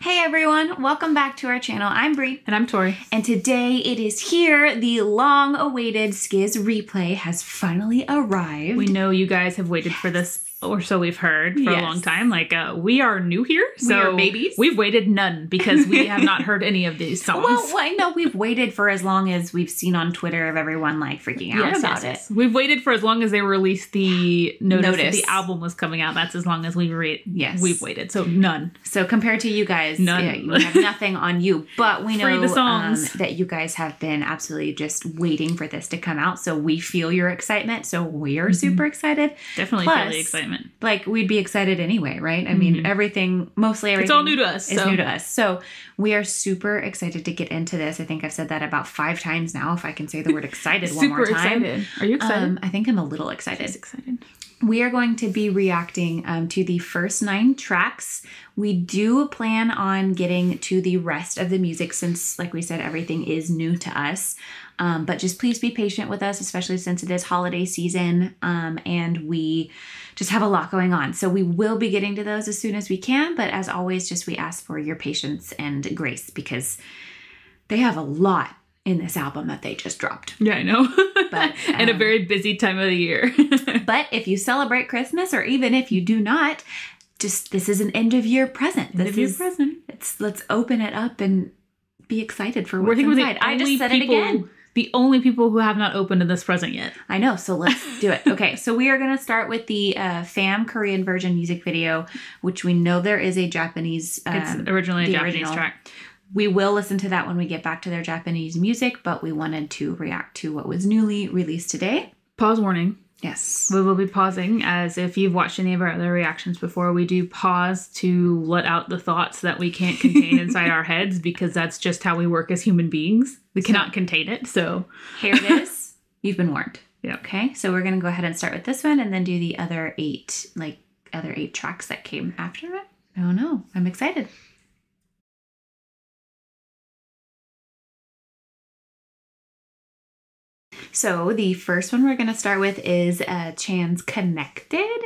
Hey everyone, welcome back to our channel. I'm Bree. And I'm Tori. And today it is here. The long-awaited SKZ-REPLAY has finally arrived. We know you guys have waited for this, or so we've heard, for a long time. Like, we are new here, so we are babies. We've waited none because we have not heard any of these songs. Well, I know we've waited for as long as we've seen on Twitter of everyone like freaking out about it. We've waited for as long as they released the notice that the album was coming out. That's as long as we've waited. So none. So compared to you guys, none. Yeah, we have nothing on you. But we know the songs. That you guys have been absolutely just waiting for this to come out. So we feel your excitement. So we are super excited. Definitely feel the excitement. Like, we'd be excited anyway, right? I mean, mostly everything. It's all new to us. It's new to us. So we are super excited to get into this. I think I've said that about 5 times now, if I can say the word excited one more time. Excited. Are you excited? I think I'm a little excited. She's excited. We are going to be reacting to the first 9 tracks. We do plan on getting to the rest of the music since, like we said, everything is new to us. But just please be patient with us, especially since it is holiday season and we just have a lot going on. So we will be getting to those as soon as we can. But as always, just we ask for your patience and grace because they have a lot in this album that they just dropped. Yeah, I know. But and a very busy time of the year. But if you celebrate Christmas, or even if you do not, just this is an end of year present. Let's open it up and be excited for what's inside. I just said it again. The only people who have not opened this present yet. I know, so let's do it. Okay, so we are going to start with the FAM Korean version music video, which we know there is a Japanese. It's originally a Japanese track. We will listen to that when we get back to their Japanese music, but we wanted to react to what was newly released today. Pause warning. Yes. We will be pausing, as if you've watched any of our other reactions before, we do pause to let out the thoughts that we can't contain inside our heads, because that's just how we work as human beings. We cannot contain it, so. Here it is. You've been warned. Yeah. Okay, so we're going to go ahead and start with this one and then do the other 8 tracks that came after it. I don't know. I'm excited. So the first one we're going to start with is Chan's Connected.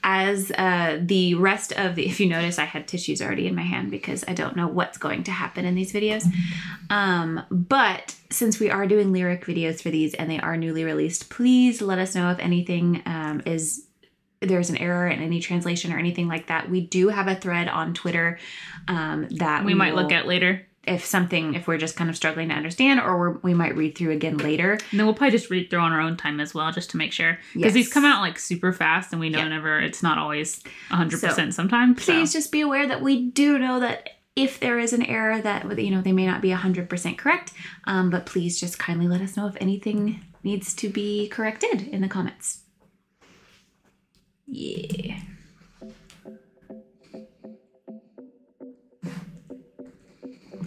As the rest of the, if you notice, I had tissues already in my hand because I don't know what's going to happen in these videos. But since we are doing lyric videos for these and they are newly released, please let us know if anything there's an error in any translation or anything like that. We do have a thread on Twitter that we might look at later. If we're just kind of struggling to understand, or we might read through again later. And then we'll probably just read through on our own time as well, just to make sure. Because these come out like super fast and we know it's not always 100% sometimes. Please just be aware that we do know that if there is an error that, they may not be 100% correct. But please just kindly let us know if anything needs to be corrected in the comments. Yeah.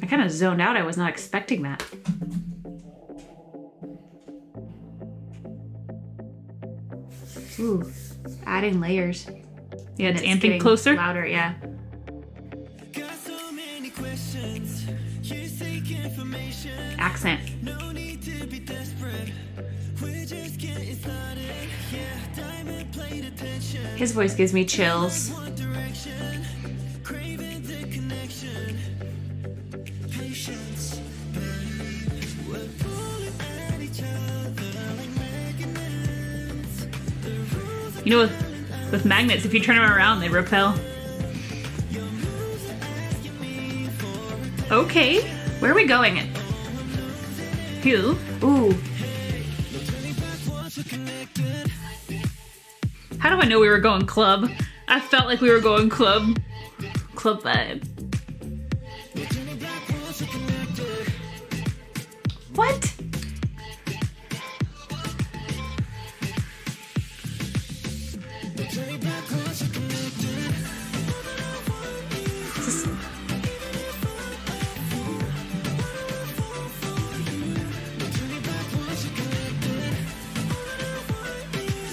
I kind of zoned out. I was not expecting that. Ooh, adding layers. Yeah, it's amping closer. Louder, yeah. Accent. His voice gives me chills. You know, with magnets, if you turn them around, they repel. Okay, where are we going? Here. Ooh. How do I know we were going club? I felt like we were going club vibe. What?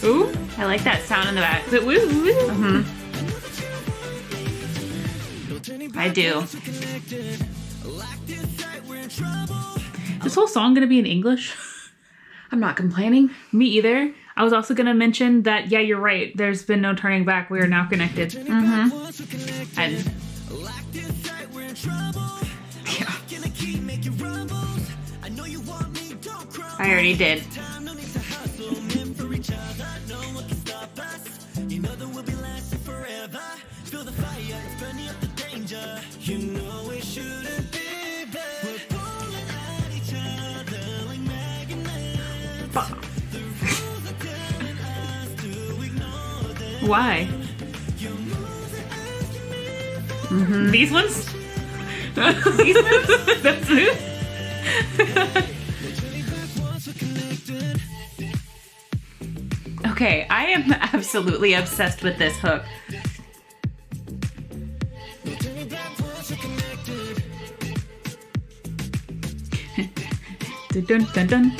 Ooh, I like that sound in the back. Is it woo woo? I do. This whole song gonna be in English? I'm not complaining. Me either. I was also gonna mention that, yeah, you're right. There's been no turning back. We are now connected. And I already did. Why? These ones? These ones? That's it? Okay, I am absolutely obsessed with this hook. Dun dun dun dun.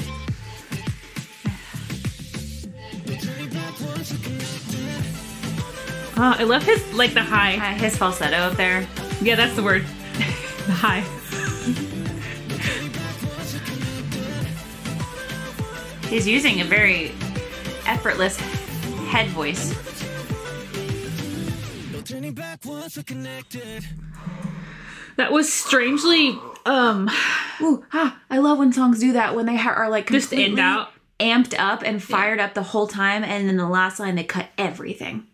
I love his, like, the high. His falsetto up there. Yeah, that's the word. The high. He's using a very effortless head voice. That was strangely, Ooh, I love when songs do that, when they are like just completely end out. amped up and fired up the whole time, and then the last line they cut everything.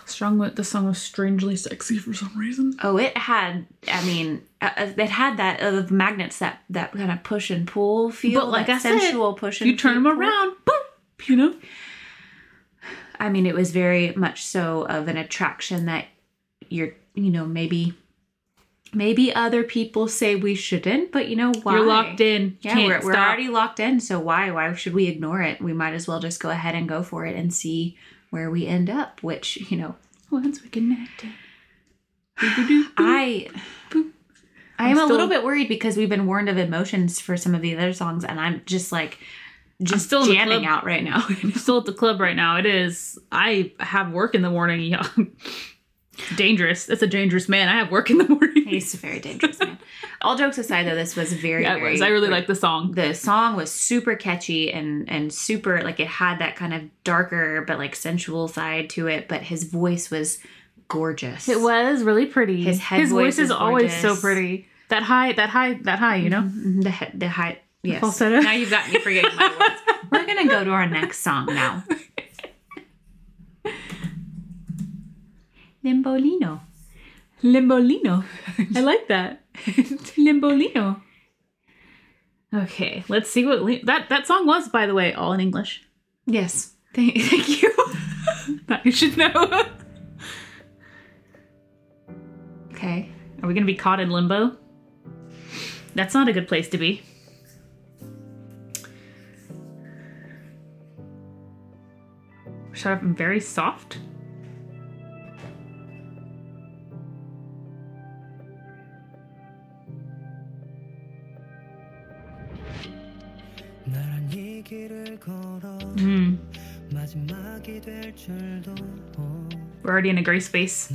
The song was strangely sexy for some reason. Oh, it had, I mean, it had that of magnets, that kind of push and pull feel. But like that I said, sensual push and you turn them pull. around, boop, you know? I mean, it was very much so of an attraction that you're, you know, maybe other people say we shouldn't, but you know why? You're locked in. Yeah, Can't we're stop. already locked in, so why should we ignore it? We might as well just go ahead and go for it and see where we end up, which, you know, once we connect. I am a little bit worried because we've been warned of emotions for some of the other songs, and I'm just like, still jamming out right now. I'm still at the club right now. It is. I have work in the morning. Yeah. Dangerous. That's a dangerous man. I have work in the morning. He's a very dangerous man. All jokes aside, though, this was very, yeah, very... I really like the song. The song was super catchy and super, like, it had that kind of darker but, like, sensual side to it, but his voice was gorgeous. It was really pretty. His voice is always gorgeous. so pretty. That high, you know? Mm-hmm. The high, yes. Falsetto. Now you've got me forgetting my words. We're going to go to our next song now. Limbolino. Limbolino. I like that. Limbolino. Okay, let's see what that song was, by the way, all in English. Yes. Thank you. That you should know. Okay. Are we going to be caught in limbo? That's not a good place to be. Shut up and very soft. We're already in a gray space.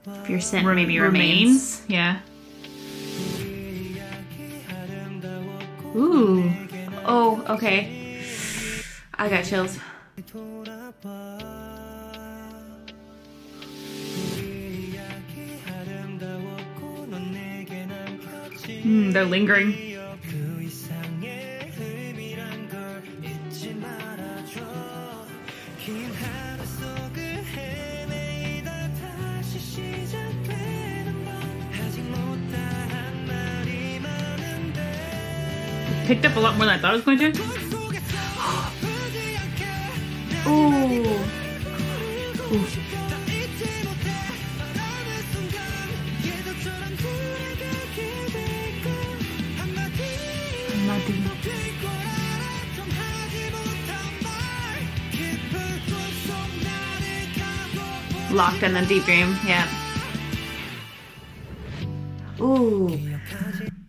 If your scent maybe remains. Yeah. Ooh. Oh, okay. I got chills. They're lingering. Picked up a lot more than I thought it was going to. Ooh. Locked in the deep dream, yeah. Ooh.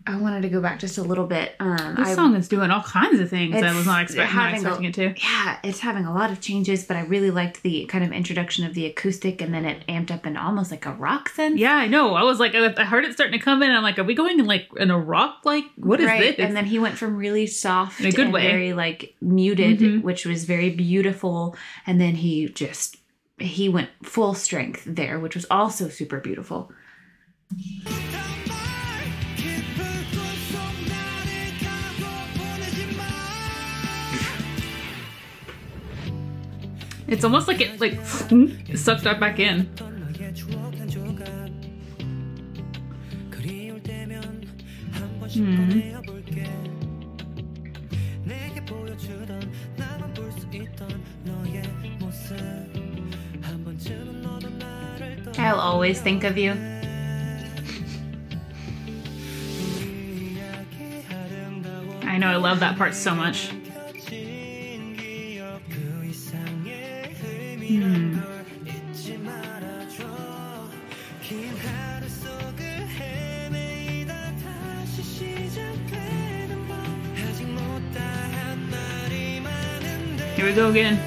I wanted to go back just a little bit. This song is doing all kinds of things I was not expecting it to. Yeah, it's having a lot of changes, but I really liked the kind of introduction of the acoustic, and then it amped up in almost like a rock sense. Yeah, I know. I was like, I heard it starting to come in, and I'm like, are we going in a rock? Like, what is this? And then he went from really soft in a good way, very like muted, which was very beautiful, and then he went full strength there, which was also super beautiful. It's almost like it it sucked right back in. I'll always think of you. I know, I love that part so much. Here we go again.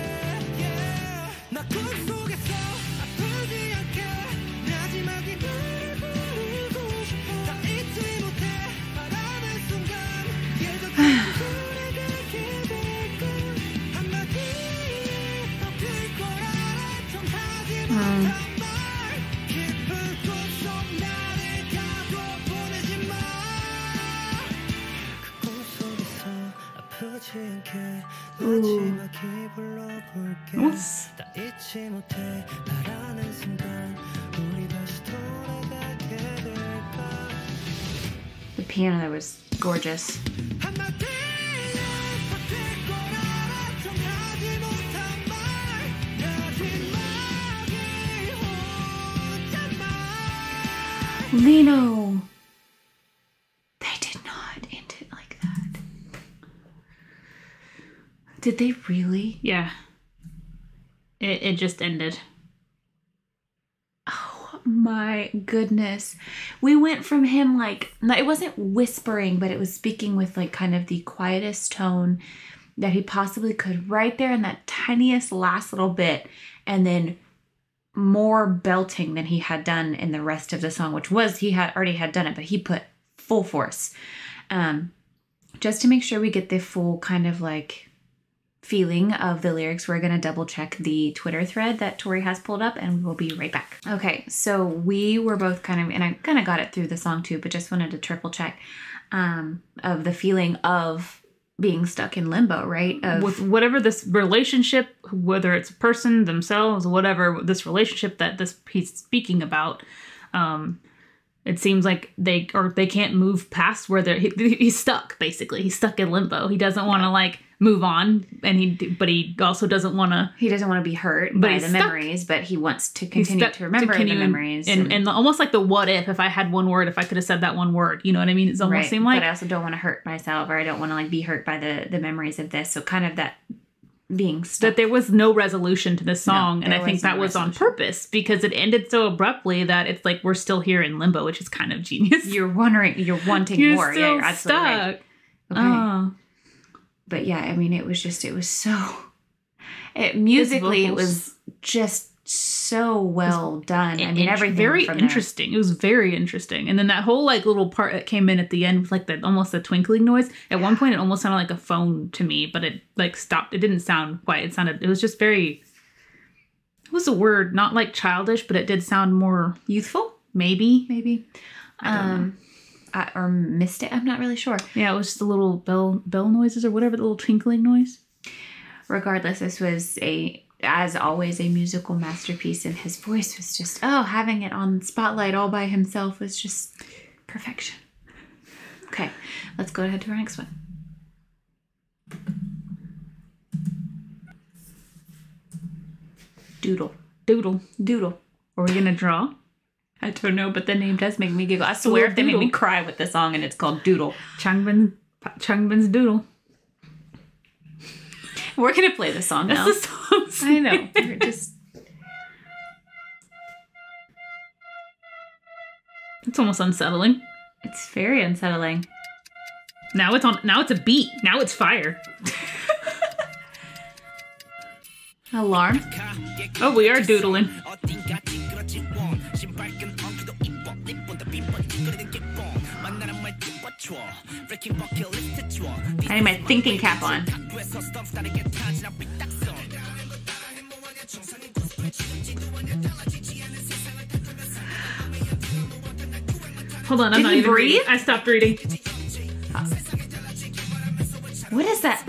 The piano there was gorgeous. Lino! They did not end it like that. Did they really? Yeah. It just ended. Oh my goodness. We went from him like, it wasn't whispering, but it was speaking with like kind of the quietest tone that he possibly could right there in that tiniest last little bit, and then more belting than he had done in the rest of the song, which was he had already done it, but he put full force. Just to make sure we get the full kind of like feeling of the lyrics, we're going to double check the Twitter thread that Tori has pulled up, and we'll be right back. Okay, so we were both kind of, and I kind of got it through the song too, but just wanted to triple check of the feeling of being stuck in limbo, right? With whatever this relationship, whether it's a person, themselves, whatever, this relationship that he's speaking about, it seems like they can't move past where he's stuck, basically. He's stuck in limbo. He doesn't want to like move on, but he also doesn't want to. He doesn't want to be hurt by the memories, but he wants to continue to remember the memories. And almost like the what if I had one word, if I could have said that one word, you know what I mean? It's almost seemed like. But I also don't want to hurt myself, or I don't want to like be hurt by the memories of this. So kind of that being stuck. That there was no resolution to this song, and I think that was on purpose because it ended so abruptly that it's like we're still here in limbo, which is kind of genius. You're wanting more. Still you're absolutely stuck. Right. Okay. But yeah, I mean, it was so. Musically, it was just so well done. I mean, everything very from interesting. It was very interesting, and then that whole like little part that came in at the end with like almost a twinkling noise. At one point, it almost sounded like a phone to me, but it like stopped. It didn't sound quite. It was just very. It was a word, not like childish, but it did sound more youthful. Maybe. I don't know. Or missed it. I'm not really sure. Yeah, it was just a little bell noises or whatever, the little twinkling noise. Regardless, this was as always, a musical masterpiece, and his voice was just, having it on spotlight all by himself was just perfection. Okay, let's go ahead to our next one. Doodle. Are we gonna draw? I don't know, but the name does make me giggle. I swear if they made me cry with the song and it's called Doodle. Changbin's Doodle. We're going to play the song now. That's the song. I know. We're just... It's almost unsettling. It's very unsettling. Now it's on. Now it's a beat. Now it's fire. Alarm. Oh, we are doodling. I need my thinking cap on. Hold on, I'm Did not he even breathe? reading. I stopped reading. What is that?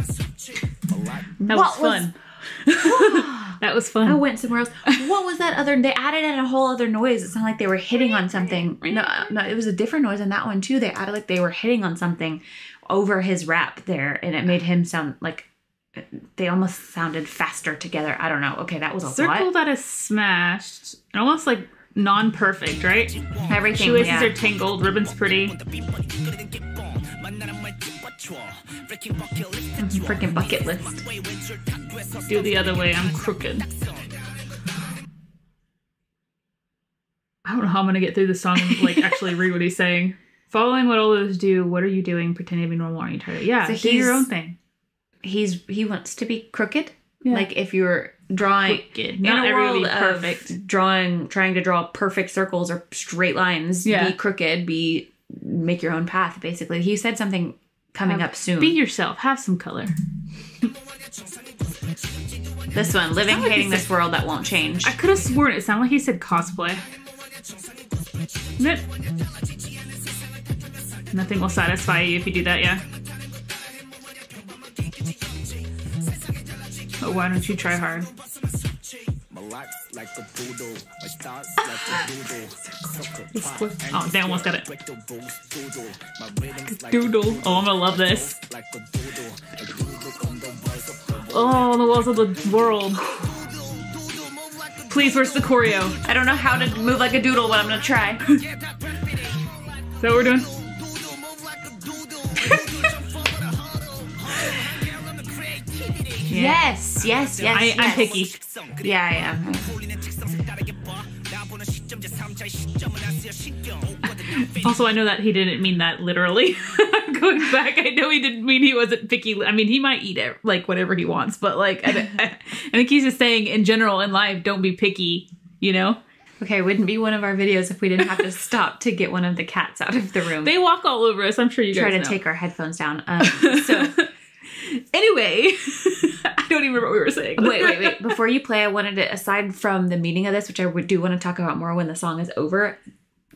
That was fun. That was fun. I went somewhere else. What was that other? They added in a whole other noise. It sounded like they were hitting on something. No, it was a different noise in that one too. They added like they were hitting on something over his rap there, and it made him sound like they almost sounded faster together. I don't know. Okay, that was a Circle lot. that is smashed. Almost like non-perfect, right? Everything. Shoelaces Yeah. are tangled. Ribbon's pretty. Freaking bucket list. Do the other way. I'm crooked. I don't know how I'm gonna get through the song and like actually read what he's saying. Following what all those do, what are you doing? Pretending to be normal? Aren't you tired? Yeah, So do your own thing. He wants to be crooked. Yeah. Like if you're drawing Crooked. in Not a world everybody of perfect. trying to draw perfect circles or straight lines. Yeah. Be crooked. Make your own path. Basically, he said something coming up soon. Be yourself. Have some color. This one, living, Sounded like hating he this world that won't change. I could have sworn it sounded like he said cosplay. Isn't it? Nothing will satisfy you if you do that, yeah. Oh, why don't you try hard? Oh, they almost got it. Doodle. Oh, I'm gonna love this. Oh, the walls of the world. Please, where's the choreo? I don't know how to move like a doodle, but I'm gonna try. Is that what we're doing? Yes. I'm picky. Yeah, I am. Also, I know that he didn't mean that literally. Going back, I know he didn't mean he wasn't picky. I mean, he might eat it, like whatever he wants, but like, I think he's just saying in general in life, don't be picky, you know? Okay, it wouldn't be one of our videos if we didn't have to stop to get one of the cats out of the room. They walk all over us. I'm sure you try guys to know. take our headphones down. So Anyway, I don't even remember what we were saying. wait. Before you play, I wanted to, aside from the meaning of this, which I do want to talk about more when the song is over,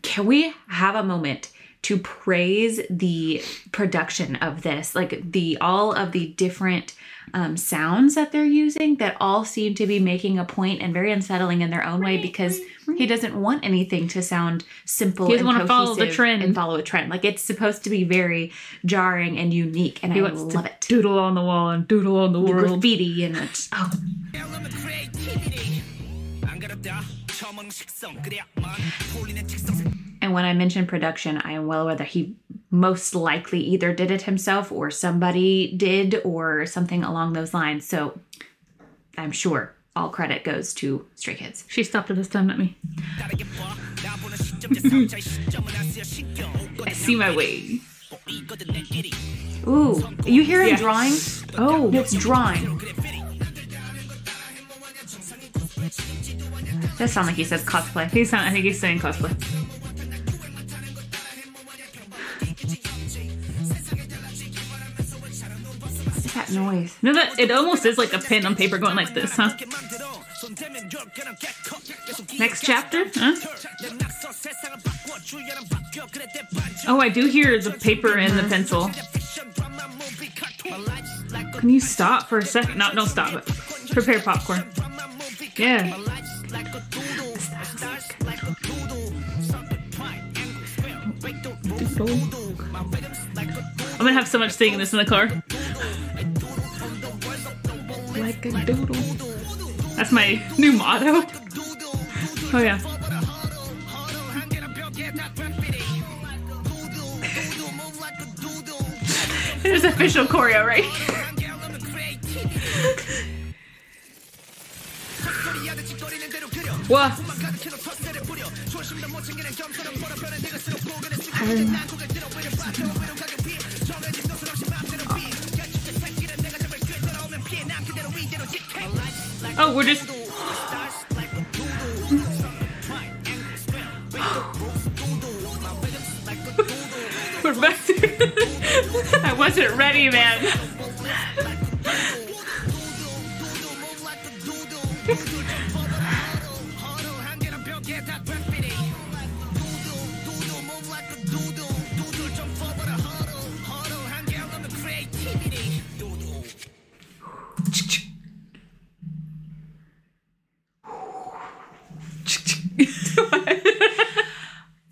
can we have a moment to praise the production of this? Like all of the different sounds that they're using that all seem to be making a point and very unsettling in their own way, because he doesn't want anything to sound simple. He doesn't and want to follow the cohesive trend. and follow a trend. Like it's supposed to be very jarring and unique, and He I wants love to it. doodle on the wall and doodle on the The world. graffiti and it. Oh. And when I mention production, I am well aware that he most likely either did it himself or somebody did or something along those lines. So I'm sure all credit goes to Stray Kids. She stopped it this time, not me. I see my way. Ooh, you hear him Yeah. drawing? Oh, It's drawing. That sounds like he says cosplay. I think he's saying cosplay. What's that noise? No, that it almost is like a pen on paper going like this, huh? Next chapter? Huh? Oh, I do hear the paper and the pencil. Can you stop for a second? No, don't stop it. Prepare popcorn. Yeah. I'm gonna have so much singing this in the car. Like a doodle. That's my new motto. Oh yeah. There's official choreo, right? What? Oh, we're just... We're back to... I wasn't ready, man.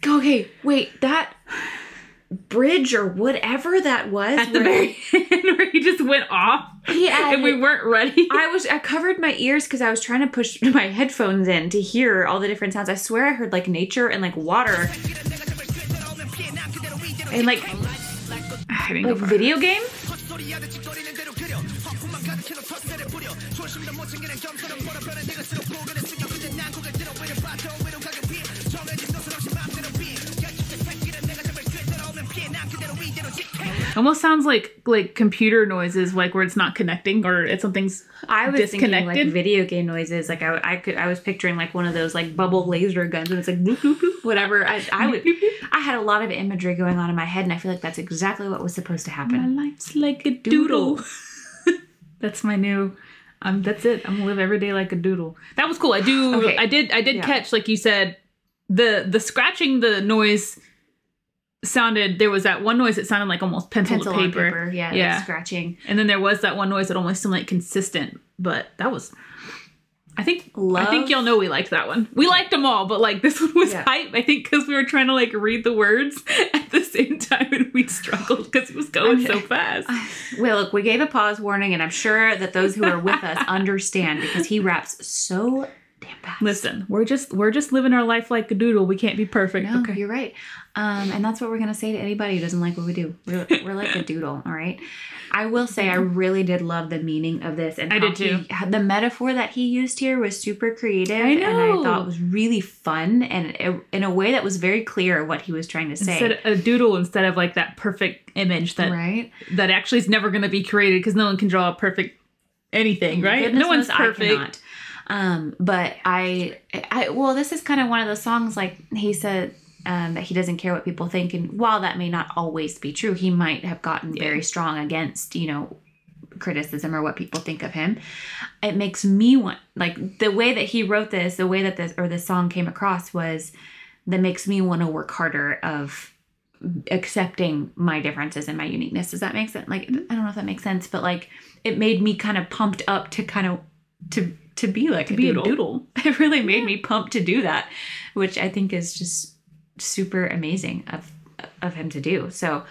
Okay, wait, that bridge or whatever that was at the very end where he just went off, and we weren't ready. I covered my ears because I was trying to push my headphones in to hear all the different sounds. I swear I heard like nature and like water and like video game. Almost sounds like computer noises, like where it's not connecting or it's something's I was disconnected. thinking like video game noises. Like I was picturing like one of those like bubble laser guns, and it's like bloop, bloop, bloop, whatever. I had a lot of imagery going on in my head, and I feel like that's exactly what was supposed to happen. My life's like a doodle. That's my new. That's it. I'm gonna live every day like a doodle. That was cool. I did catch, like you said, the scratching the noise. There was that one noise that sounded like almost pencil to paper. Yeah, like scratching. And then there was that one noise that almost seemed like consistent, but that was, I think y'all know we liked that one. We liked them all, but like this one was hype, I think, because we were trying to like read the words at the same time, and we struggled because it was going so fast. Well, look, we gave a pause warning, and I'm sure that those who are with us understand, because he raps so damn fast. Listen, we're just living our life like a doodle. We can't be perfect. No, okay. You're right. And that's what we're gonna say to anybody who doesn't like what we do. We're like a doodle, all right? I will say I really did love the meaning of this, and I did too. The metaphor that he used here was super creative, and I thought it was really fun, and in a way that was very clear what he was trying to say. A doodle instead of like that perfect image that actually is never going to be created, because no one can draw a perfect anything, right? Goodness no one's knows perfect. But well, this is kind of one of those songs, like he said, that he doesn't care what people think. And while that may not always be true, he might have gotten very strong against, criticism or what people think of him. It makes me want, like, the way that he wrote this, the way that this song came across was that makes me want to work harder of accepting my differences and my uniqueness. Does that make sense? Like, I don't know if that makes sense, but like, it made me kind of pumped up to kind of, to be like a doodle. It really made me pumped to do that, which I think is just super amazing of him to do. So,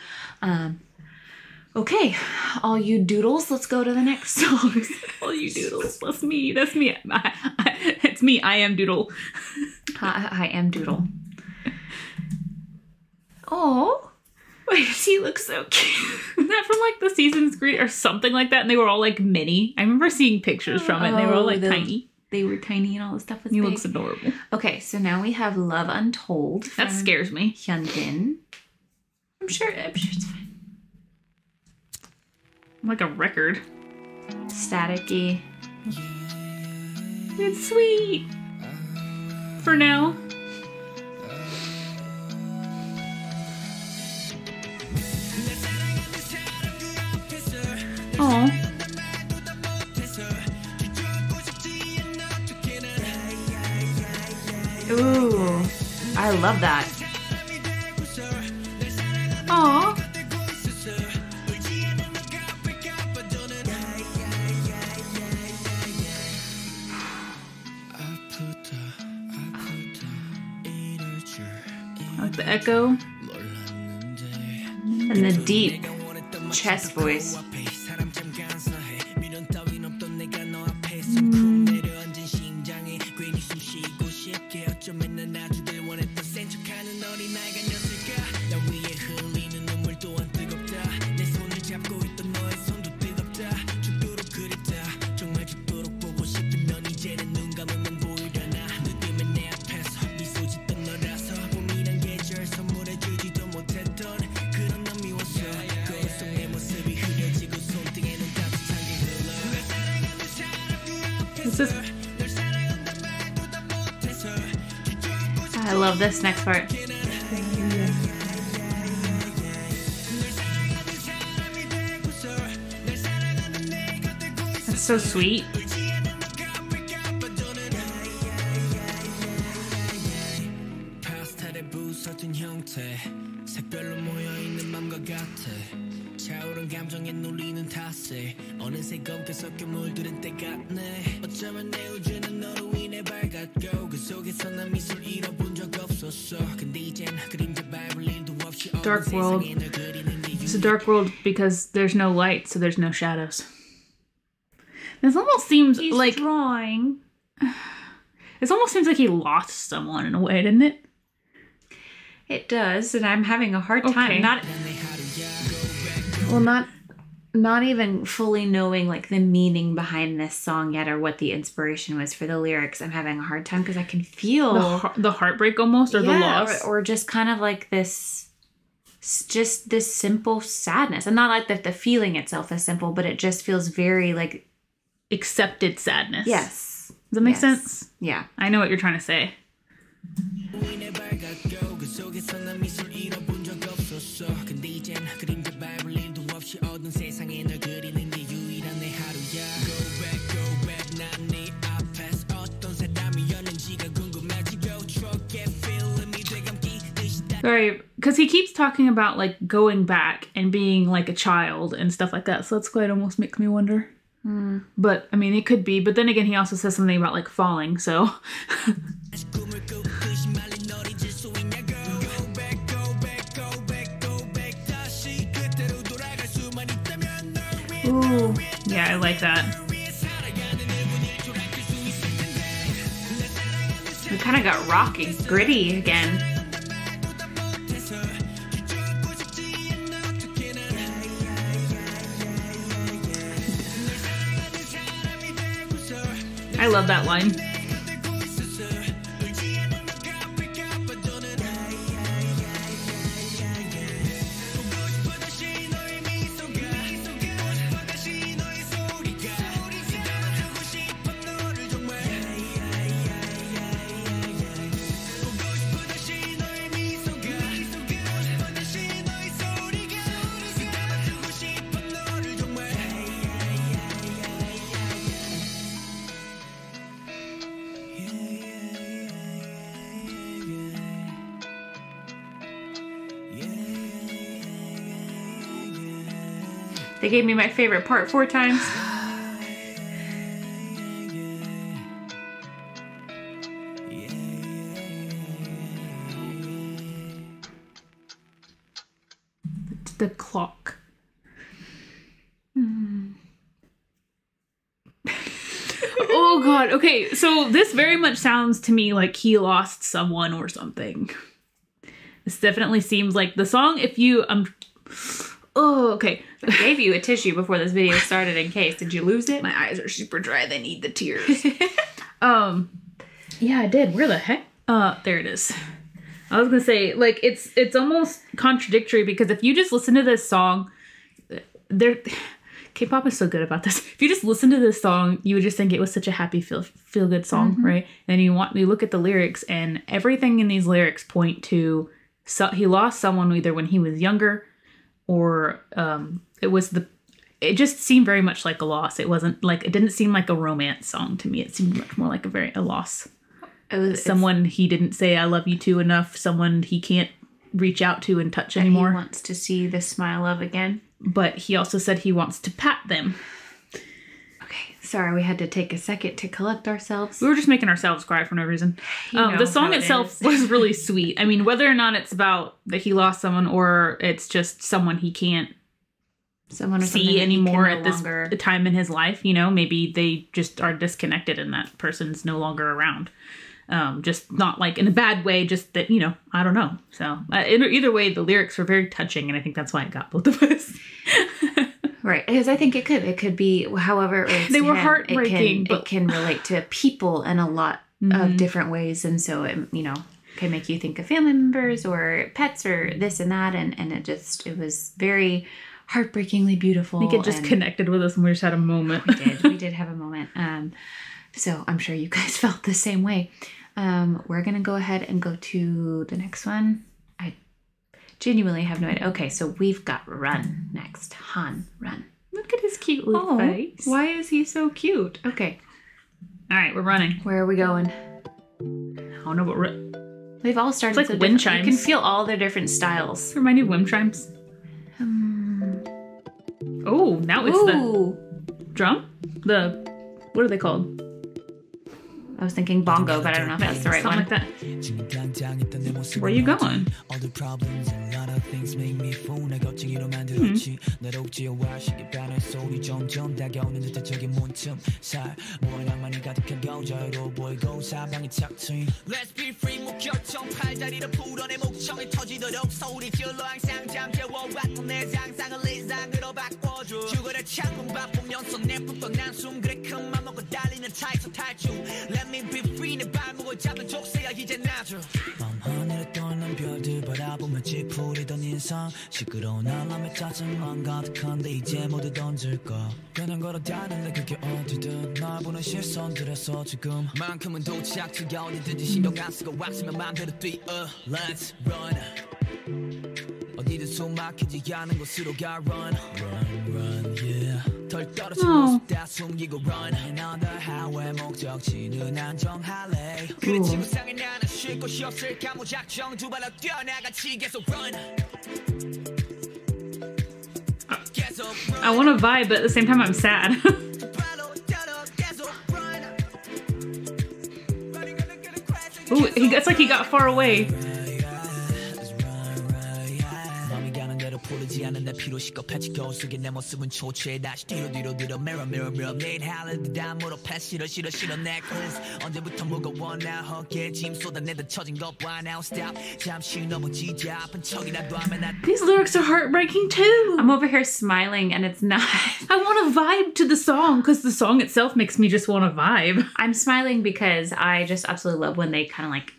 okay, all you doodles, let's go to the next song. All you doodles, that's me. It's me. I am Doodle. I am Doodle. Oh, why does he look so cute? Isn't that from like the season's greet or something like that? And they were all like mini. I remember seeing pictures from it, and they were all like tiny. They were tiny, and all the stuff was He big. looks adorable. Okay, so now we have Love Untold. That scares me. Hyunbin. I'm sure it's fine. Like a record. Staticky. It's sweet. For now. Aw. Ooh, I love that. Aw. I like the echo. And the deep chest voice. is... I love this next part. That's so sweet. Dark world. It's a dark world because there's no light, so there's no shadows. This almost seems like drawing. This almost seems like he lost someone in a way, didn't it? It does, and I'm having a hard time. Okay. Not even fully knowing like the meaning behind this song yet, or what the inspiration was for the lyrics. I'm having a hard time because I can feel the heartbreak almost, or the loss, or just kind of like this simple sadness. And not like that the feeling itself is simple, but it just feels very like accepted sadness. Yes. Does that make sense? Yeah. I know what you're trying to say. Sorry, because he keeps talking about like going back and being like a child and stuff like that. So that's why it almost makes me wonder. But I mean, it could be. But then again, he also says something about like falling. So. Ooh, yeah, I like that. We kind of got rocky, gritty again. I love that line. They gave me my favorite part 4 times. The clock. Oh god. Okay, so this very much sounds to me like he lost someone or something. This definitely seems like the song. If you oh, okay. I gave you a tissue before this video started in case. Did you lose it? My eyes are super dry. They need the tears. Yeah, I did. Where the heck? There it is. I was gonna say, like, it's almost contradictory because if you just listen to this song, K-pop is so good about this. If you just listen to this song, you would just think it was such a happy feel good song, right? And you look at the lyrics, and everything in these lyrics point to he lost someone either when he was younger, or it just seemed very much like a loss. It wasn't like, it didn't seem like a romance song to me. It seemed much more like a loss. Someone he didn't say I love you to enough, someone he can't reach out to and touch anymore. He wants to see the smile of again. But he also said he wants to pat them. Okay, sorry, we had to take a second to collect ourselves. We were just making ourselves cry for no reason. The song itself was really sweet. I mean, whether or not it's about that he lost someone or it's just someone he can't see anymore at this time in his life, you know, maybe they just are disconnected and that person's no longer around. Just not like in a bad way, just that, you know, I don't know. So either way, the lyrics were very touching, and I think that's why it got both of us. Right, because I think it could be however it relates they to were him, heartbreaking. It can relate to people in a lot of different ways, and so it, you know, can make you think of family members or pets or this and that, and it was very heartbreakingly beautiful. I think it just connected with us, and we just had a moment. We did have a moment. So I'm sure you guys felt the same way. We're going to go ahead and go to the next one. I genuinely have no idea. Okay, so we've got Run next. Han, Run. Look at his cute little face. Why is he so cute? Okay. All right, we're running. Where are we going? I don't know what we've all started. It's like wind chimes. You can feel all their different styles. Remind you of wind chimes. Oh, now it's the drum? What are they called? I was thinking bongo, but I don't know if that's the right one. Something like that. Where are you going? Let me be free 내 발목을 잡는 족쇄야 이제 놔줘 밤하늘에 떠는 별들 바라보며 찌푸리던 인상 시끄러운 알람에 짜증만 가득한데 이제 모두 던질까 그냥 걸어다니는데 그게 어디든 날 보는 시선들에서 지금만큼은 도착지가 어디든지 신경 안 쓰고 왔으면 맘대로 뛰어 Let's run 어디든 숨 막히지 않은 곳으로 가 Run Run Run Yeah 덜 떨어진 모습 다 숨기고 Run Another highway 목적지는 안정할래 그래 지구상에 나는 쉴 곳이 없을까 무작정 두 발로 뛰어나같이 계속 Run I want to vibe, but at the same time I'm sad. Ooh, it's like he got far away. 부르지 않은 내 피로 시겁해지 거울 속에 내 모습은 초췌해 다시 뒤로 mirror mirror mirror 내일 할래도 다 물어 패스 싫어 necklace 언제부터 무거워 나 어깨에 짐 쏟아내다 처진 것 봐 now stop 잠시 넘어지자 아픈 척이라도 하면 나 These lyrics are heartbreaking too. I'm over here smiling and it's not. I want to vibe to the song because the song itself makes me just want to vibe. I'm smiling because I just absolutely love when they kind of like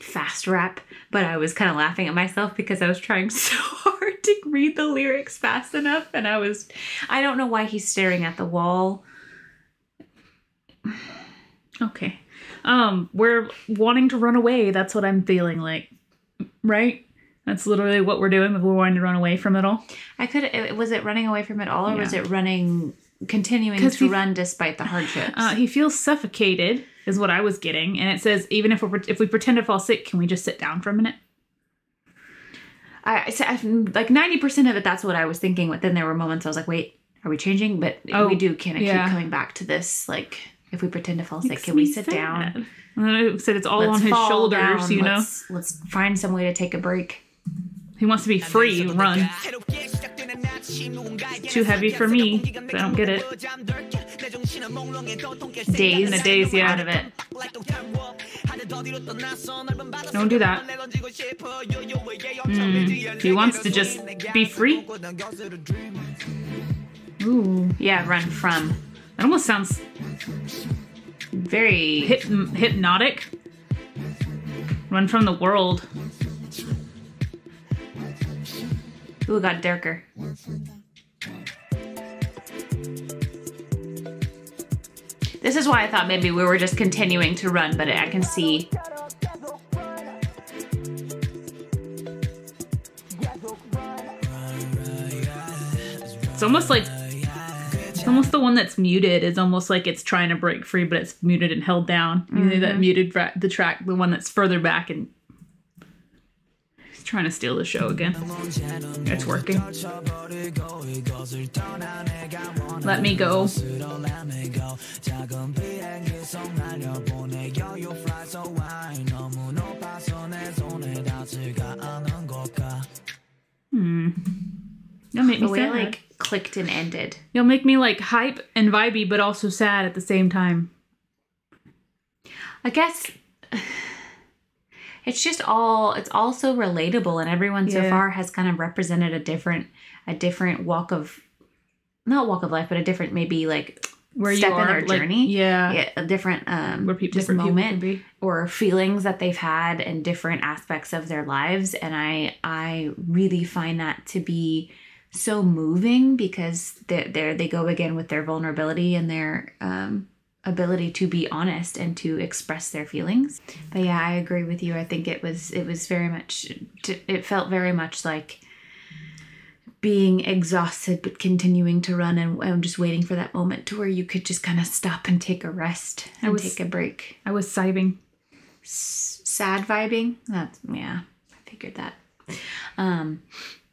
fast rap, but I was kind of laughing at myself because I was trying so hard to read the lyrics fast enough and I don't know why he's staring at the wall. Okay. We're wanting to run away. That's what I'm feeling like. Right? That's literally what we're doing if we're wanting to run away from it all. Was it running away from it all or was it continuing to run despite the hardships? He feels suffocated is what I was getting. And it says, even if we pretend to fall sick, can we just sit down for a minute? Like 90% of it, that's what I was thinking. But then there were moments I was like, wait, are we changing? But we do kind of keep coming back to this. Like, if we pretend to fall sick, can we sit down? And then it said it's all on his shoulders, you know? Let's find some way to take a break. He wants to be free, run. Too heavy for me, but I don't get it. Days, in a daze, yeah. Out of it. Don't do that. He wants to just be free. Ooh. Yeah, run from. That almost sounds very hypnotic. Run from the world. Ooh, it got darker. This is why I thought maybe we were just continuing to run, but I can see. It's almost the one that's muted. It's almost like it's trying to break free, but it's muted and held down. You know that muted the track, the one that's further back and trying to steal the show again. It's working. Let me go. You'll make me the way sad. It like clicked and ended. You'll make me like hype and vibey, but also sad at the same time. I guess it's just it's all so relatable, and everyone so far has kind of represented a different not walk of life, but a different maybe like where step you are, in their like, journey. A different where different moment people can be. Or feelings that they've had in different aspects of their lives, and I really find that to be so moving because they go again with their vulnerability and their ability to be honest and to express their feelings. But yeah, I agree with you. I think it was very much, it felt very much like being exhausted but continuing to run and just waiting for that moment to where you could just kind of stop and take a rest and take a break. I was sibing. Sad vibing? Yeah, I figured that.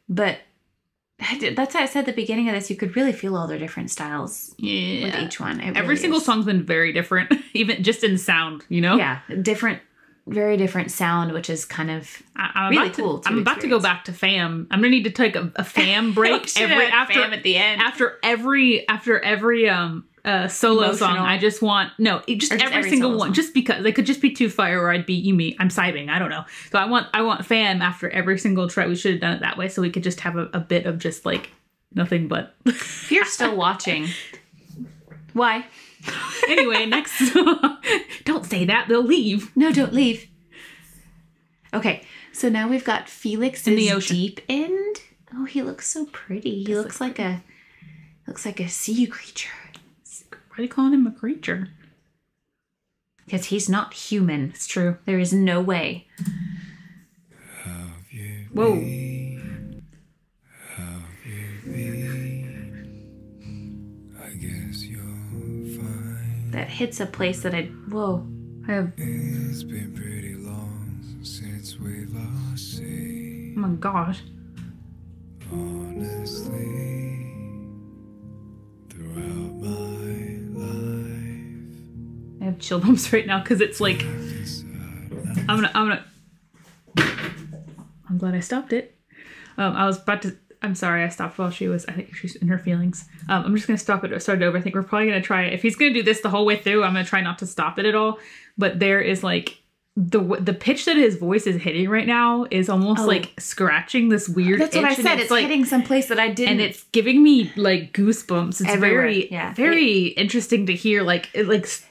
But that's why I said at the beginning of this, you could really feel all their different styles with each one. Every single song's been very different, even just in sound, you know? Yeah, very different sound, which is kind of really cool. I'm about to go back to fam. I'm gonna need to take a fam break fam at the end. After every solo Emotional. song. I just want every single one, just because they could just be too fire or I'd be I'm sibing. I don't know. So I want fam after every single track. We should have done it that way so we could just have a bit of just like nothing but. If you're still watching, why? Anyway, next song. Don't say that. They'll leave. No, don't leave. Okay, so now we've got Felix's in the ocean. Deep End. Oh, he looks so pretty. He looks like a sea creature. Why are you calling him a creature? Because he's not human. It's true. There is no way. Whoa. That hits a place that whoa. It's been pretty long since we lost sight. Oh my gosh. Honestly, throughout my life, I have chill bumps right now because it's like I'm glad I stopped it. I'm sorry, I stopped while I think she's in her feelings. I'm just going to stop it, start it over. I think we're probably going to try it. If he's going to do this the whole way through, I'm going to try not to stop it at all. But there is like, the pitch that his voice is hitting right now is almost like scratching this weird That's what I said. It's like, hitting some place that I didn't. And it's giving me like goosebumps. It's everywhere. very interesting to hear. Like, it's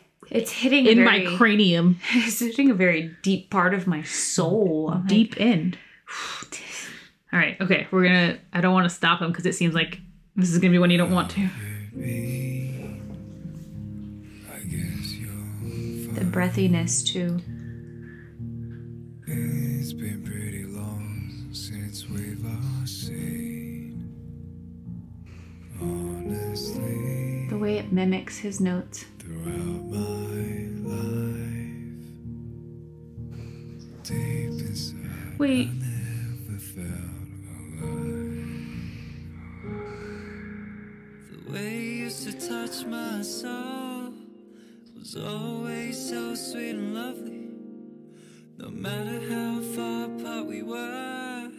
hitting in my cranium. It's hitting a very deep part of my soul. Deep end. All right, okay, I don't want to stop him because it seems like this is going to be one you don't want to. The breathiness, too. It's been pretty long since we lost sight. Honestly, the way it mimics his notes. Throughout my life, deep inside, wait. I never felt. The way you used to touch my soul was always so sweet and lovely. No matter how far apart we were,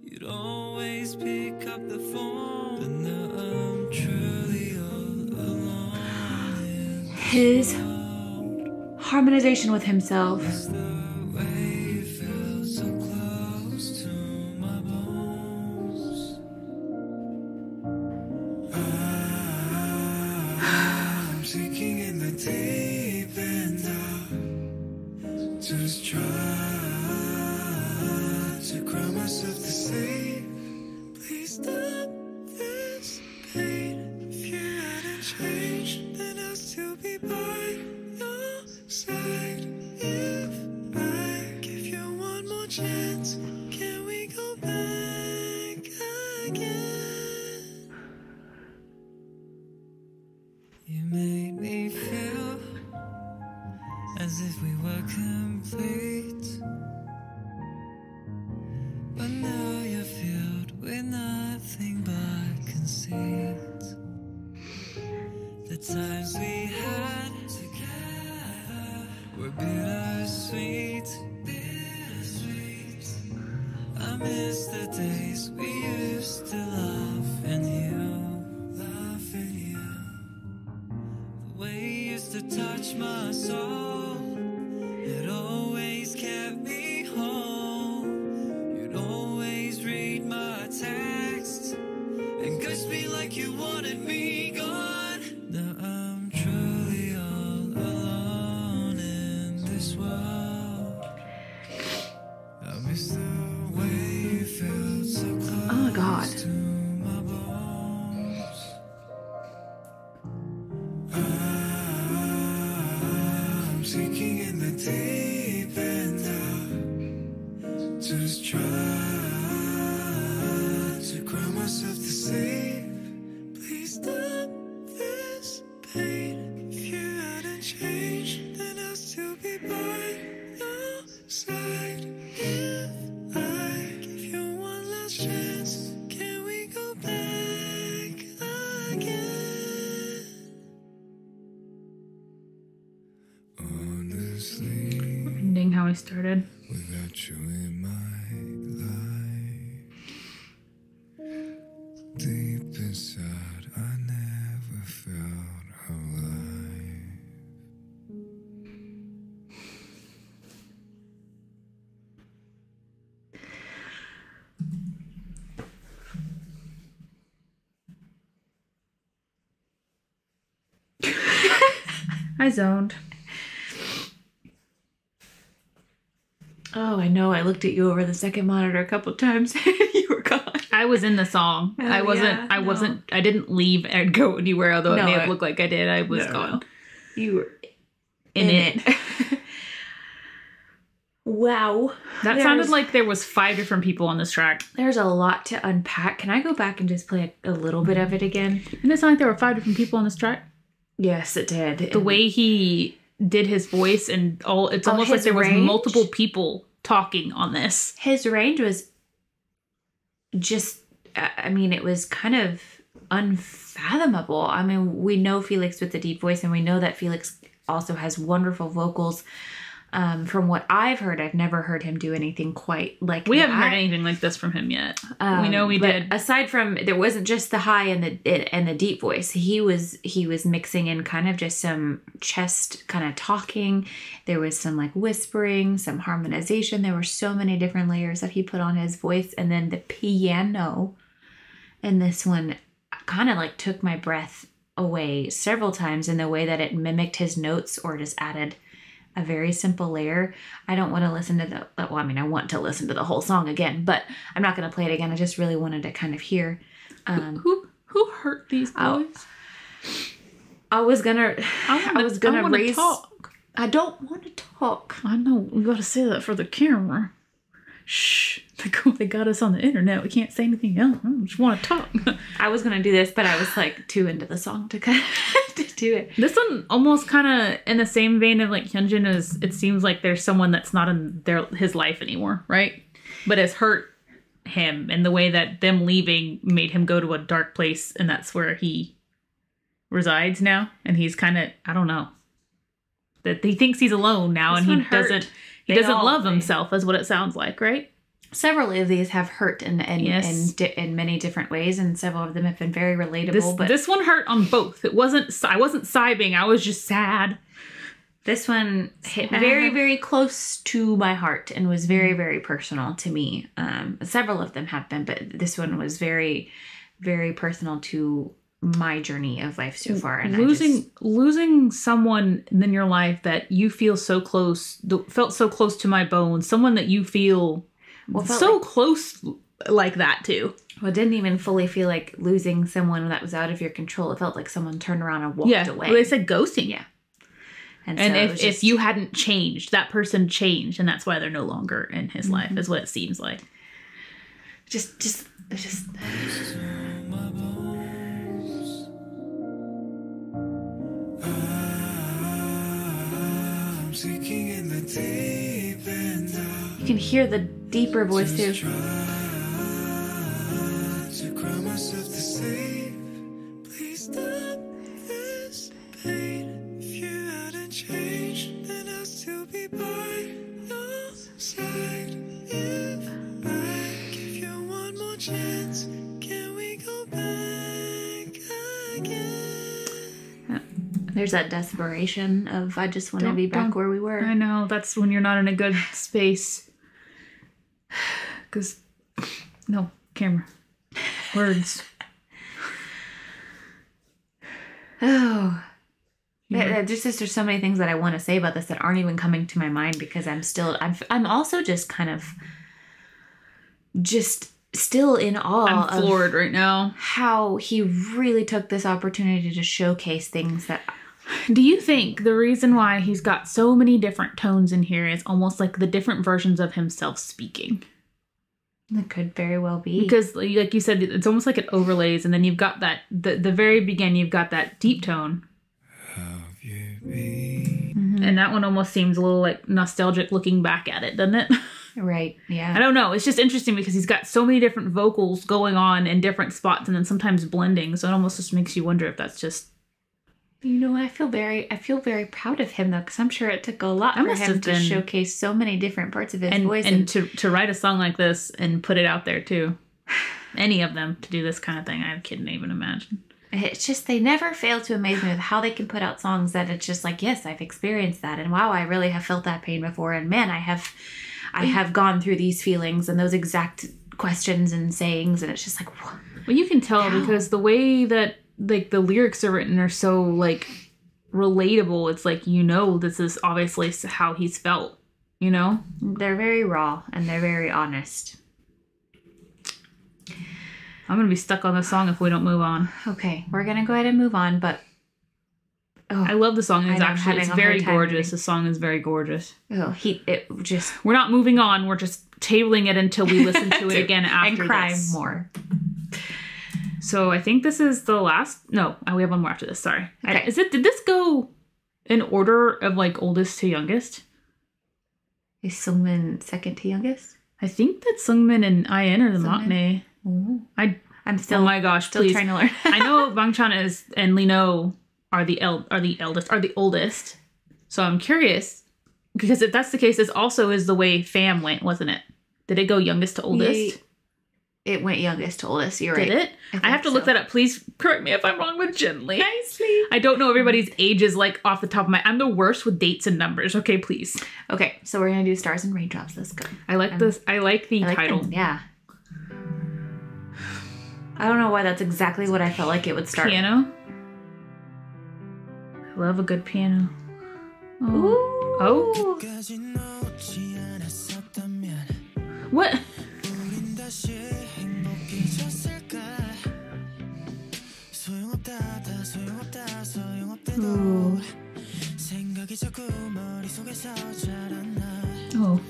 you'd always pick up the phone. But now I'm truly all alone. His harmonization with himself. Sinking in the deep end of just try to cry myself to sleep. Please stop this pain. If you hadn't changed, then I'll still be by your side. If I give you one more chance, can we go back again? You made me feel as if we were complete, but now you're filled with nothing but conceit. The times we had together were bittersweet, bittersweet. I miss the days we used to laugh and you, laugh and you. The way you used to touch my soul, it always kept me home. You'd always read my texts and kiss me like you wanted me gone. Now I'm truly all alone in this world. I miss the way you felt so close. Oh my God. To my bones. save. Please stop this pain. If you hadn't changed, then I'll still be by your side. If I give you one last chance, can we go back again? Honestly, Ending how we started. without you in my life, deep inside, I never felt alive. I zoned. Oh, I know. I looked at you over the second monitor a couple times. You were gone. I was in the song. Oh, I wasn't, I didn't leave and go anywhere, although it may have looked like I did. I was gone. You were In it. Wow. That sounded like there was 5 different people on this track. There's a lot to unpack. Can I go back and just play a little bit of it again? Didn't it sound like there were 5 different people on this track? Yes, it did. The way he did his voice and all, it's almost like his there was range? multiple people talking on this. His range was just, I mean, it was kind of unfathomable. I mean, we know Felix with the deep voice, and we know that Felix also has wonderful vocals. From what I've heard, I've never heard him do anything quite like We that. haven't heard anything like this from him yet. We know we but did. Aside from, there wasn't just the high and the deep voice. He was mixing in kind of just some chest kind of talking. There was some like whispering, some harmonization. There were so many different layers that he put on his voice, and then the piano. And this one kind of like took my breath away several times in the way that it mimicked his notes or just added a very simple layer. I don't want to listen to the, well, I mean, I want to listen to the whole song again, but I'm not going to play it again. I just really wanted to kind of hear. Who hurt these boys? I was gonna raise. Talk. I don't want to talk. I know, we gotta say that for the camera. Shh, they got us on the internet. We can't say anything else. I just want to talk. I was gonna do this, but I was like too into the song to kind of to do it. This one almost kind of in the same vein of like Hyunjin is. It seems like there's someone that's not in his life anymore, right? But has hurt him in the way that them leaving made him go to a dark place, and that's where he resides now. And he's kind of, I don't know, that he thinks he's alone now, and he doesn't. He doesn't love himself, is what it sounds like, right? Several of these have hurt in Yes. in many different ways, and several of them have been very relatable. But this one hurt on both. I wasn't sobbing. I was just sad. this one hit very, very close to my heart and was very, very personal to me. Several of them have been, but this one was very, very personal to my journey of life so far. And losing someone in your life that you feel so close, felt so close to my bones, someone that you feel so close like that to. Well, it didn't even fully feel like losing someone that was out of your control. It felt like someone turned around and walked away. Well, they said ghosting. Yeah. And so if you hadn't changed, that person changed, and that's why they're no longer in his life, is what it seems like. Just Sinking in the deep end of you can hear the deeper voice too. to cry myself to sleep. Please stop this pain. If you hadn't changed, then I'll still be by your side. If I give you one more chance, can we go back again? There's that desperation of I just want to be back where we were. I know, that's when you're not in a good space. Because, no, camera. Words. Oh. There's so many things that I want to say about this that aren't even coming to my mind because I'm also just kind of still in awe. I'm floored right now. How he really took this opportunity to showcase things that. Do you think the reason why he's got so many different tones in here is almost like the different versions of himself speaking? It could very well be. Because, like you said, it's almost like it overlays, and then you've got that, the very beginning, you've got that deep tone. And that one almost seems a little like nostalgic looking back at it, doesn't it? Right, yeah. I don't know. It's just interesting because he's got so many different vocals going on in different spots and then sometimes blending. So it almost just makes you wonder if that's just... You know, I feel very proud of him though, because I'm sure it took a lot for him to showcase so many different parts of his voice. And to write a song like this and put it out there too. Any of them to do this kind of thing, I couldn't even imagine. It's just, they never fail to amaze me with how they can put out songs that it's just like, yes, I've experienced that. And wow, I really have felt that pain before. And man, I have gone through these feelings and those exact questions and sayings. And it's just like, whoa. Well, you can tell because the way that like the lyrics are written are so like relatable. It's like, you know, this is obviously how he's felt, you know? They're very raw and they're very honest. I'm going to be stuck on this song if we don't move on. Okay, we're going to go ahead and move on, but... I love the song. It's very gorgeous. The song is very gorgeous. We're not moving on. We're just tabling it until we listen to it again after and cry this. more. So I think this is the last... No, we have one more after this. Sorry. Okay. Did this go in order of like oldest to youngest? Is Sungmin second to youngest? I think that Sungmin and IN are the maknae. Oh. I'm still. Oh my gosh! Still trying to learn. I know Bangchan and Lino are the oldest. So I'm curious because if that's the case, this also is the way Fam went, wasn't it? Did it go youngest to oldest? It went youngest to oldest. You're right. Did it? I have to look that up. Please correct me if I'm wrong, but gently. Nicely. I don't know everybody's ages like off the top of my. I'm the worst with dates and numbers. Okay, please. Okay, so we're gonna do Stars and Raindrops. Let's go. I like this. I like the title. Yeah. I don't know why that's exactly what I felt like it would start. Piano. I love a good piano. Oh. Oh. What? Ooh. Oh.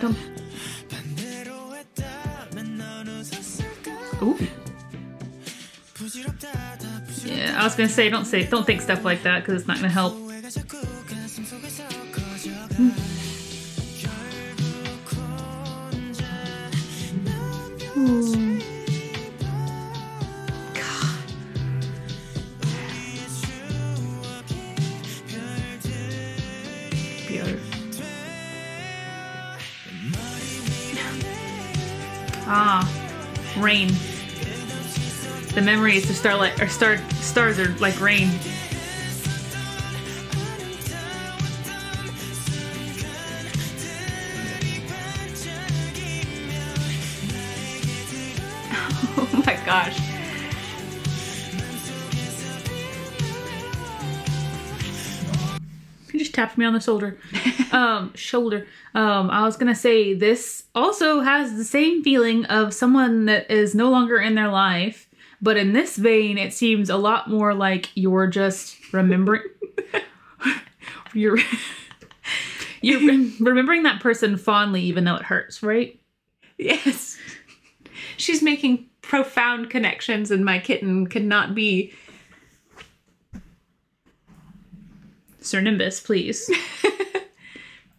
Don't. Ooh. Yeah, I was gonna say don't think stuff like that because it's not gonna help. Ooh. Rain. The memories of starlight or stars are like rain. Oh my gosh. He just tapped me on the shoulder. I was gonna say this also has the same feeling of someone that is no longer in their life, but in this vein, it seems a lot more like you're just remembering. you're remembering that person fondly, even though it hurts, right? Yes. She's making profound connections, and my kitten could not be. Sir Nimbus, please.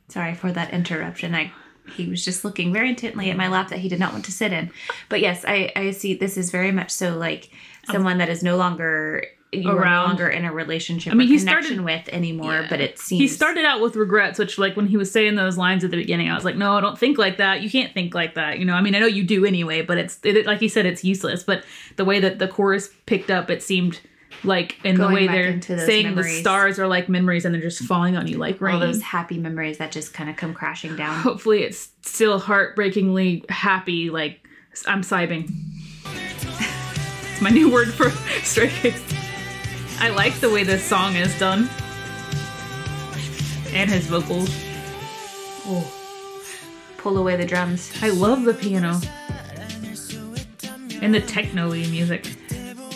Sorry for that interruption. He was just looking very intently at my lap that he did not want to sit in. But yes, I see this is very much so like someone that is no longer you are no longer in a relationship or connection with anymore. Yeah. But it seems he started out with regrets, which like when he was saying those lines at the beginning, I was like, no, don't think like that. You can't think like that. You know, I mean, I know you do anyway, but it like he said, it's useless. But the way that the chorus picked up, it seemed like in the way they're saying memories. The stars are like memories and they're just falling on you like rain. All those happy memories that just kind of come crashing down. Hopefully it's still heartbreakingly happy. Like I'm sibing. It's my new word for Stray Kids. I like the way this song is done. And his vocals. Oh. Pull away the drums. I love the piano. And the techno-y music.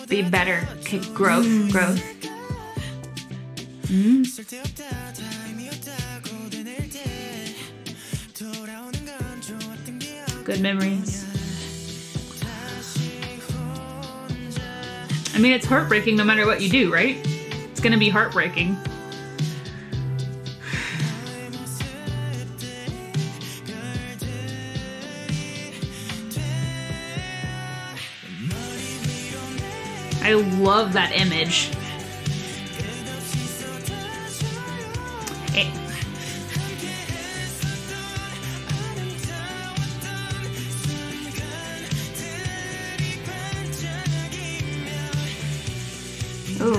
Be better. Okay, growth. Good memories. I mean, it's heartbreaking no matter what you do, right? It's gonna be heartbreaking. I love that image. Oh.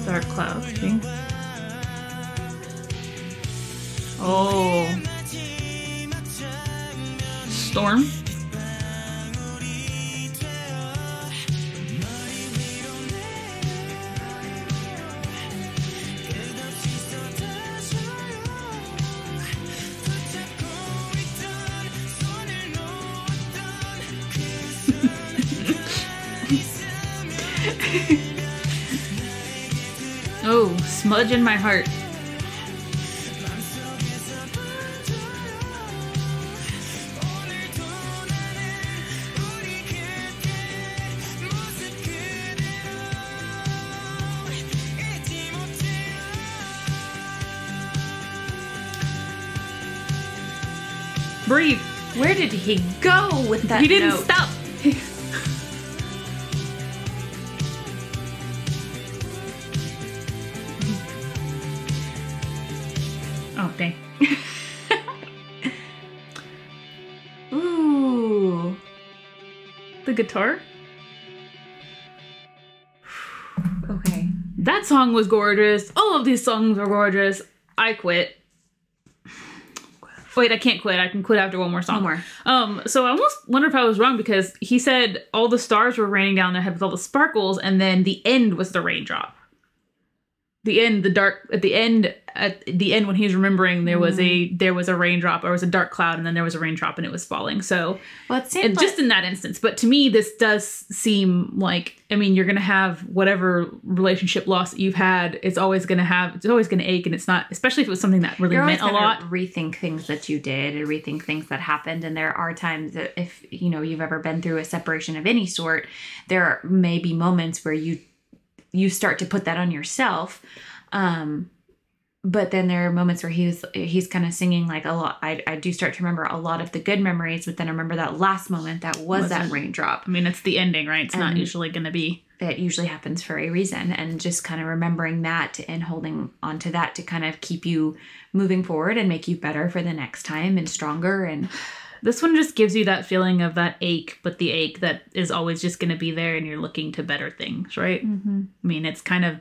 Dark clouds. Okay. Oh. Storm. Oh, smudge in my heart. Breathe. Where did he go with that He didn't note? stop. Oh, dang. Ooh. The guitar? Okay. That song was gorgeous. All of these songs are gorgeous. I quit. Wait, I can't quit. I can quit after one more song. One more. So I almost wonder if I was wrong because he said all the stars were raining down their head with all the sparkles, and then the end was the raindrop. The end, the dark at the end when he's remembering there was a raindrop, or it was a dark cloud, and then there was a raindrop and it was falling. So Well, it seemed just in that instance. But to me, this does seem like, I mean, you're gonna have whatever relationship loss that you've had. It's always gonna ache, and it's not, especially if it was something that really you're meant a always lot. gonna rethink things that you did and rethink things that happened. And there are times that if you've ever been through a separation of any sort, there may be moments where you start to put that on yourself. But then there are moments where he's kind of singing like a lot. I do start to remember a lot of the good memories, but then I remember that last moment that was that raindrop. I mean, it's the ending, right? It's not usually going to be. It usually happens for a reason, and just kind of remembering that and holding on to that to kind of keep you moving forward and make you better for the next time and stronger. And This one just gives you that feeling of that ache, but the ache that is always just going to be there, and you're looking to better things, right? Mm-hmm. I mean, it's kind of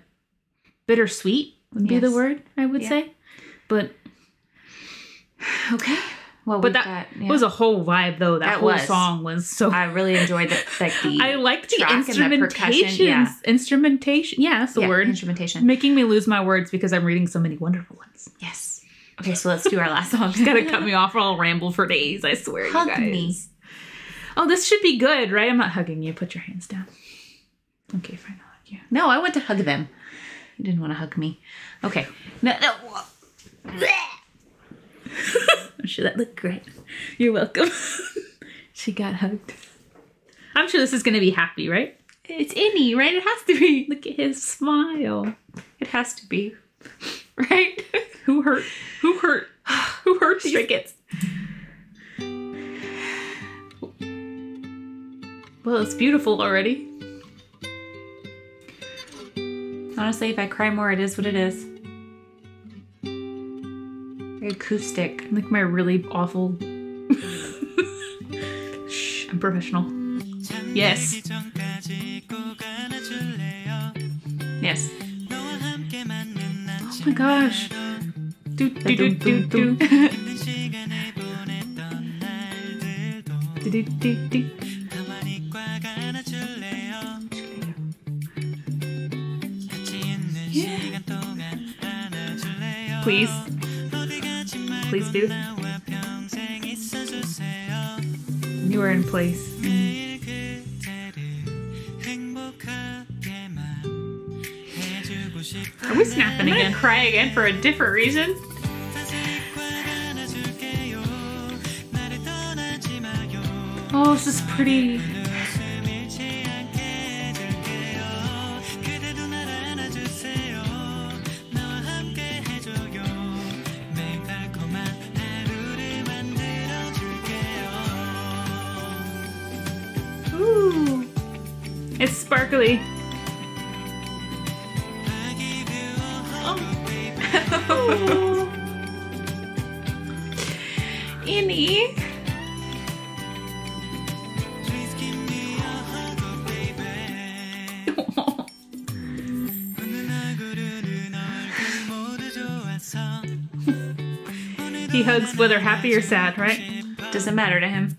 bittersweet would be the word, I would say. But okay. Well, but that was a whole vibe, though. That whole song was so. I really enjoyed the I liked the track and the percussion. Yeah. Instrumentation. Yeah, that's the word. Instrumentation. Making me lose my words because I'm reading so many wonderful ones. Yes. Okay, so let's do our last song. She's gotta cut me off or I'll ramble for days. I swear, Hug you guys. me. Oh, this should be good, right? I'm not hugging you. Put your hands down. Okay, fine. I'll hug you. No, I want to hug them. You didn't want to hug me. Okay. No. I'm sure that looked great. You're welcome. She got hugged. I'm sure this is going to be happy, right? It's Innie, right? It has to be. Look at his smile. It has to be. Right? Who hurt? Who hurt? Who hurt these Crickets? Well, it's beautiful already. Honestly, if I cry more, it is what it is. Very acoustic. Like my really awful... Shh, I'm professional. Yes. Yes. Oh my gosh. Do, do, do, do, do. Do, do, do, do. Yeah. Please. Please do. You are in place. Are we snapping I'm again? gonna cry again for a different reason. Oh, it's just pretty. Ooh. It's sparkly. Oh. Annie. He hugs whether happy or sad, right? Doesn't matter to him.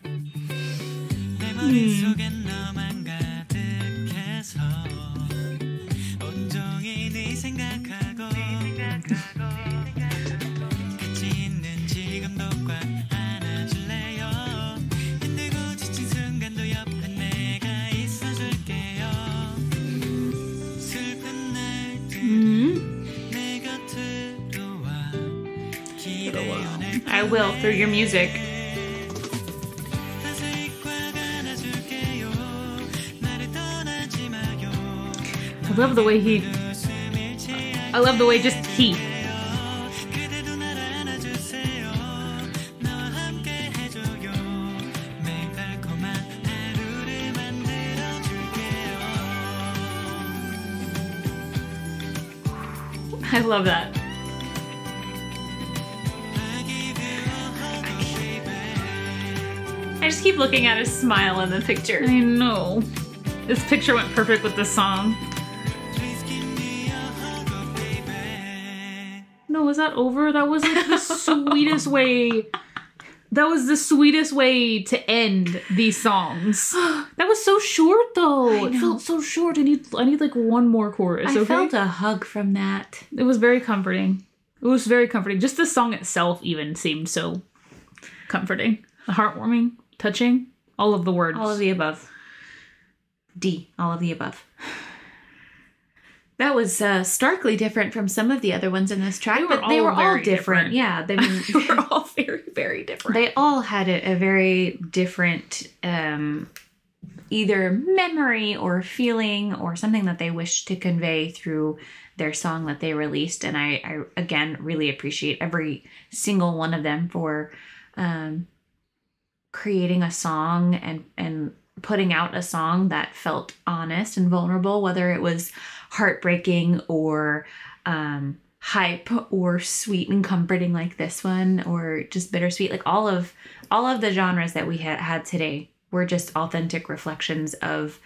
I will, through your music. I love the way he... I love the way just he... I love that. I just keep looking at his smile in the picture. I know. This picture went perfect with this song. No, was that over? That was like the sweetest way. That was the sweetest way to end these songs. That was so short though. It felt so short. I need like one more chorus. I felt a hug from that. It was very comforting. It was very comforting. Just the song itself even seemed so comforting. Heartwarming, touching, all of the words. All of the above. D, all of the above. That was starkly different from some of the other ones in this track, but they were all different. Yeah, they were all very, very different. They all had a very different either memory or feeling or something that they wished to convey through their song that they released. And I again, really appreciate every single one of them for creating a song and putting out a song that felt honest and vulnerable, whether it was heartbreaking or hype or sweet and comforting like this one, or just bittersweet. Like all of the genres that we had today were just authentic reflections of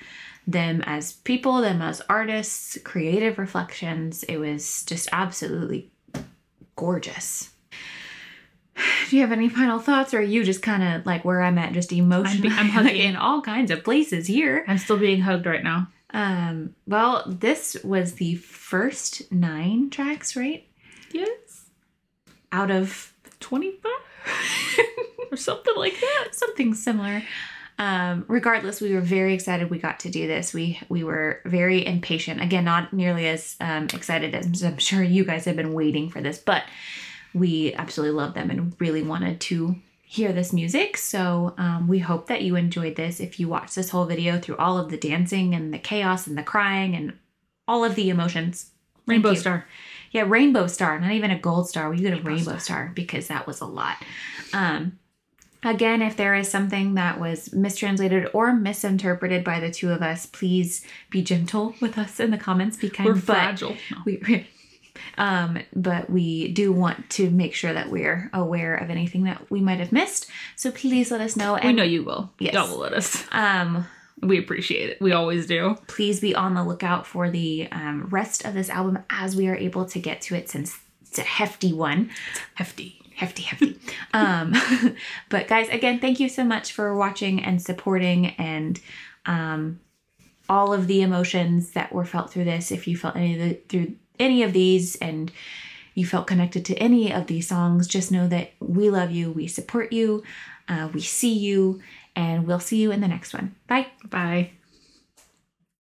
them as people, them as artists, creative reflections. It was just absolutely gorgeous. Do you have any final thoughts, or are you just kind of like where I'm at, just emotionally? I'm hugging in all kinds of places here. I'm still being hugged right now. Well, this was the first 9 tracks, right? Yes. Out of 25 or something like that. Something similar. Regardless, we were very excited we got to do this. We were very impatient. Again, not nearly as excited as I'm sure you guys have been waiting for this, but we absolutely love them and really wanted to hear this music. So we hope that you enjoyed this. If you watched this whole video through all of the dancing and the chaos and the crying and all of the emotions. Rainbow star. Yeah, rainbow star, not even a gold star. We get a rainbow star because that was a lot. Again, if there is something that was mistranslated or misinterpreted by the two of us, please be gentle with us in the comments. Be kind. We're fragile. But we do want to make sure that we're aware of anything that we might have missed. So please let us know. And we know you will. Yes. Y'all will let us. We appreciate it. We always do. Please be on the lookout for the rest of this album as we are able to get to it, since it's a hefty one. Hefty. But guys, again, thank you so much for watching and supporting, and all of the emotions that were felt through this. If you felt through any of these and you felt connected to any of these songs, just know that we love you, we support you, we see you, and we'll see you in the next one. Bye. Bye.